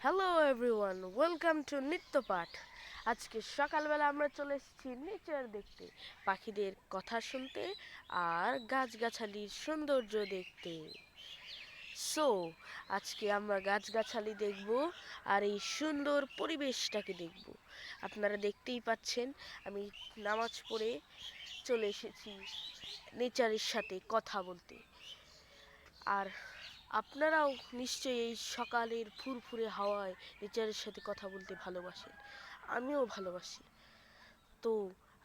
Hello everyone, welcome to Nityapath. আজকে সকালবেলা আমরা চলে এসেছি নেচার দেখতে, পাখিদের কথা শুনতে আর গাছগাছালির সৌন্দর্য দেখতে। সো আজকে আমরা গাছগাছালি দেখব আর এই সুন্দর পরিবেশটাকে দেখব। আপনারা দেখতেই পাচ্ছেন আমি নামাজ পড়ে চলে এসেছি নেচারের সাথে কথা বলতে। আর আপনারাও নিশ্চয়ই এই সকালের ফুরফুরে হাওয়ায় নেচারের সাথে কথা বলতে ভালোবাসেন, আমিও ভালোবাসি। তো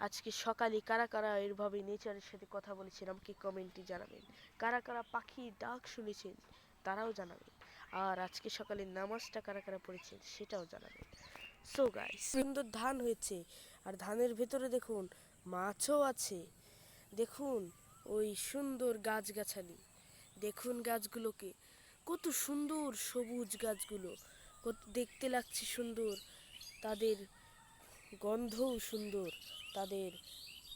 আজকে সকালে কারা কারা এরভাবে নেচারের সাথে কথা বলেছেন আমাকে কমেন্টে জানাবেন। কারা কারা পাখির ডাক শুনেছেন তারাও জানাবেন। আর আজকে সকালে নামাজটা কারা কারা পড়েছেন সেটাও জানাবেন। সো গাইস, সুন্দর ধান হয়েছে আর ধানের ভেতরে দেখুন মাছও আছে। দেখুন ওই সুন্দর গাছগাছালি, দেখুন গাছগুলোকে, কত সুন্দর সবুজ গাছগুলো, কত দেখতে লাগছে সুন্দর, তাদের গন্ধও সুন্দর, তাদের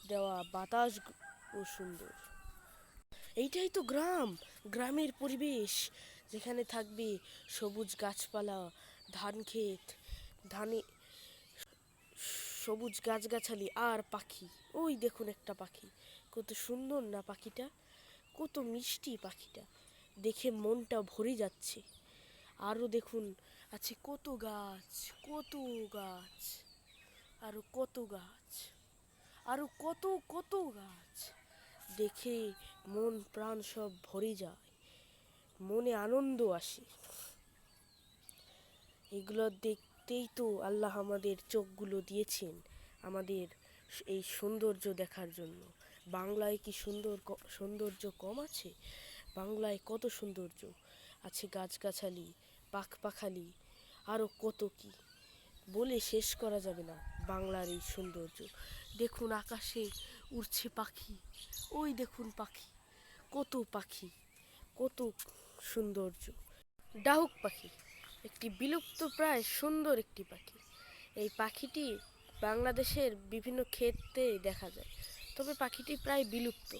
দেওয়া বাতাসও সুন্দর। এইটাই তো গ্রাম, গ্রামের পরিবেশ, যেখানে থাকবে সবুজ গাছপালা, ধান ক্ষেত, ধানে সবুজ গাছগাছালি আর পাখি। ওই দেখুন একটা পাখি, কত সুন্দর না পাখিটা, কত মিষ্টি পাখিটা, দেখে মনটা ভরে যাচ্ছে। আরও দেখুন আছে কত গাছ, কত গাছ, আরও কত গাছ, আরও কত কত গাছ, দেখে মন প্রাণ সব ভরে যায়, মনে আনন্দ আসে। এগুলো দেখতেই তো আল্লাহ আমাদের চোখগুলো দিয়েছেন, আমাদের এই সৌন্দর্য দেখার জন্য। বাংলায় কি সৌন্দর্য কম আছে? বাংলায় কত সৌন্দর্য আছে, গাছগাছালি, পাখপাখালি, আরও কত কি, বলে শেষ করা যাবে না বাংলার এই সৌন্দর্য। দেখুন আকাশে উড়ছে পাখি, ওই দেখুন পাখি, কত পাখি, কত সৌন্দর্য। ডাহুক পাখি একটি বিলুপ্ত প্রায় সুন্দর একটি পাখি। এই পাখিটি বাংলাদেশের বিভিন্ন ক্ষেত্রে দেখা যায়, তবে পাখিটি প্রায় বিলুপ্ত।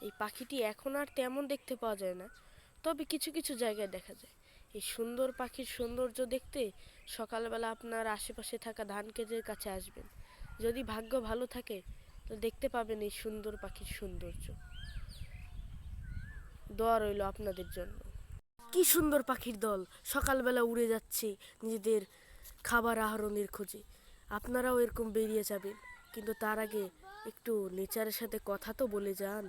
এই পাখিটি এখন আর তেমন দেখতে পাওয়া যায় না, তবে কিছু কিছু জায়গায় দেখা যায়। এই সুন্দর পাখির সৌন্দর্য দেখতে সকালবেলা আপনার আশেপাশে থাকা ধান ক্ষেতের কাছে আসবেন, যদি ভাগ্য ভালো থাকে তো দেখতে পাবেন এই সুন্দর পাখির সৌন্দর্য। দোয়া রইল আপনাদের জন্য। কি সুন্দর পাখির দল সকালবেলা উড়ে যাচ্ছে নিজেদের খাবার আহরণের খোঁজে। আপনারাও এরকম বেরিয়ে যাবেন, কিন্তু তার আগে একটু নেচারের সাথে কথা তো বলে যান।